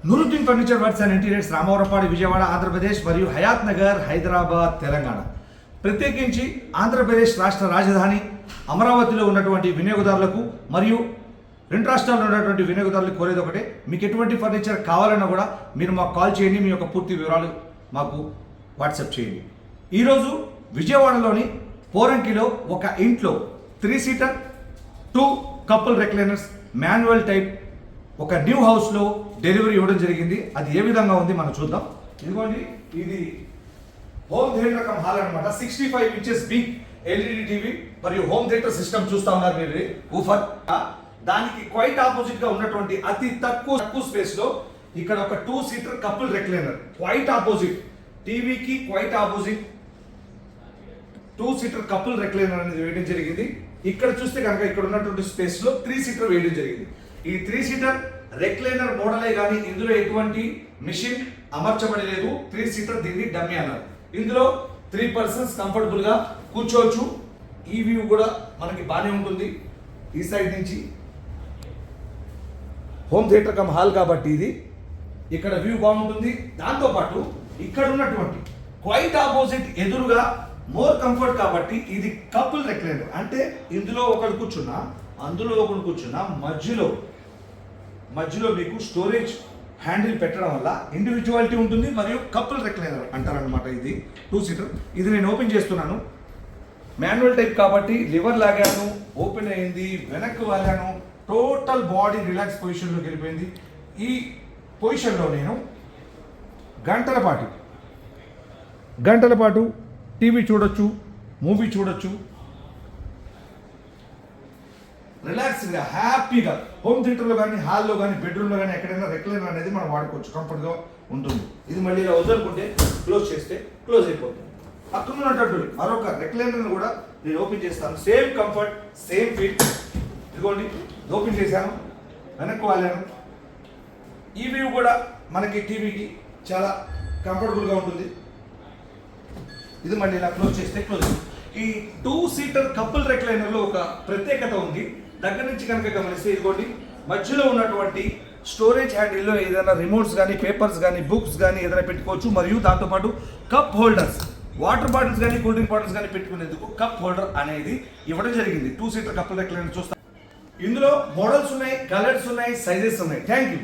Nooruddin furniture works and interiors, Ramavarapadu, Vijayawada, Andhra Pradesh మరియు హయాత్ నగర్, హైదరాబాద్, తెలంగాణ. ప్రత్యేకించి ఆంధ్రప్రదేశ్ రాష్ట్ర రాజధాని అమరావతిలో ఉన్నటువంటి వినియోగదారులకు మరియు రెండు రాష్ట్రాల్లో ఉన్నటువంటి వినియోగదారులకు కోరేది ఒకటే, మీకు ఎటువంటి ఫర్నిచర్ కావాలన్నా కూడా మీరు మాకు కాల్ చేయండి, మీ యొక్క పూర్తి వివరాలు మాకు వాట్సాప్ చేయండి. ఈరోజు విజయవాడలోని పోరంకిలో ఒక ఇంట్లో 3 seater 2 couple recliners manual type ఒక న్యూ హౌస్లో డెలివరీ ఇవ్వడం జరిగింది. అది ఏ విధంగా ఉంది మనం చూద్దాం. ఇదిగోండి, ఇది హోమ్ థియేటర్ కమ్ హాల్ అనమాట. 65 ఇంచెస్ బిగ్ ఎల్ఈడి టీవీ మరియు హోమ్ థియేటర్ సిస్టమ్ చూస్తా ఉన్నారు మీరు. ఊఫర్ దానికి క్వైట్ ఆపోజిట్ గా ఉన్నటువంటి అతి తక్కువ స్పేస్ లో ఇక్కడ ఒక 2 seater couple recliner quite opposite టీవీకి quite opposite 2 seater couple recliner అనేది వేయడం జరిగింది. ఇక్కడ చూస్తే కనుక ఇక్కడ ఉన్నటువంటి స్పేస్ లో 3 సీటర్ వేయడం జరిగింది. ఈ 3 సీటర్ రెక్లైనర్ మోడలే కానీ ఇందులో ఎటువంటి మిషన్ అమర్చబడలేదు. 3 సీటర్ దీన్ని డమ్మీ అన్నారు. ఇందులో 3 పర్సన్స్ కంఫర్టబుల్ గా కూర్చోవచ్చు. ఈ వ్యూ కూడా మనకి బాగానే ఉంటుంది. ఈ సైడ్ నుంచి హోమ్ థియేటర్ కమ్ హాల్ కాబట్టి ఇది ఇక్కడ వ్యూ బాగుంటుంది. దాంతోపాటు ఇక్కడ ఉన్నటువంటి క్వైట్ ఆపోజిట్ ఎదురుగా మోర్ కంఫర్ట్ కాబట్టి ఇది కపుల్ రెక్లైనర్. అంటే ఇందులో ఒకడు కూర్చున్నా, అందులో ఒకడు కూర్చున్నా, మధ్యలో మీకు స్టోరేజ్ హ్యాండిల్ పెట్టడం వల్ల ఇండివిజువాలిటీ ఉంటుంది. మరియు కపుల్ రెక్లైనర్ అంటారనమాట. ఇది 2 సీటర్. ఇది నేను ఓపెన్ చేస్తున్నాను. మాన్యువల్ టైప్ కాబట్టి లివర్ లాగాను, ఓపెన్ అయింది, వెనక్కి వెళ్ళాను, టోటల్ బాడీ రిలాక్స్ పొజిషన్లోకి వెళ్ళిపోయింది. ఈ పొజిషన్లో నేను గంటల పాటు టీవీ చూడొచ్చు, మూవీ చూడొచ్చు, రిలాక్స్గా హ్యాపీగా. హోమ్ థియేటర్లో కానీ, హాల్లో కానీ, బెడ్రూమ్లో కానీ ఎక్కడైనా రెక్లైనర్ అనేది మనం వాడుకోవచ్చు, కంఫర్ట్గా ఉంటుంది. ఇది మళ్ళీ ఇలా వదలుకుంటే క్లోజ్ చేస్తే క్లోజ్ అయిపోతుంది. పక్కన ఉన్నటువంటి మరొక రెక్లైనర్ కూడా నేను ఓపెన్ చేస్తాను. Same comfort, same feel. ఇదిగోండి, ఓపెన్ చేశాను, వెనక్కి వాళ్ళాను. ఈ వ్యూ కూడా మనకి టీవీకి చాలా కంఫర్టబుల్గా ఉంటుంది. ఇది మళ్ళీ ఇలా క్లోజ్ చేస్తే క్లోజ్. ఈ 2 సీటర్ కపుల్ రెక్లైనర్లో ఒక ప్రత్యేకత ఉంది. దగ్గర నుంచి కనుక గమనిస్తే ఇదిగోండి, మధ్యలో ఉన్నటువంటి స్టోరేజ్ హ్యాండిల్లో ఏదైనా రిమోట్స్ కానీ, పేపర్స్ కానీ, బుక్స్ కానీ ఏదైనా పెట్టుకోవచ్చు. మరియు దాంతోపాటు కప్ హోల్డర్స్, వాటర్ బాటిల్స్ కానీ, కూల్ డ్రింక్ బాటిల్స్ కానీ పెట్టుకునేందుకు కప్ హోల్డర్ అనేది ఇవ్వడం జరిగింది. 2 సీటర్ కపుల్ రెక్లైనర్ చూస్తాం. ఇందులో మోడల్స్ ఉన్నాయి, కలర్స్ ఉన్నాయి, సైజెస్ ఉన్నాయి. Thank you.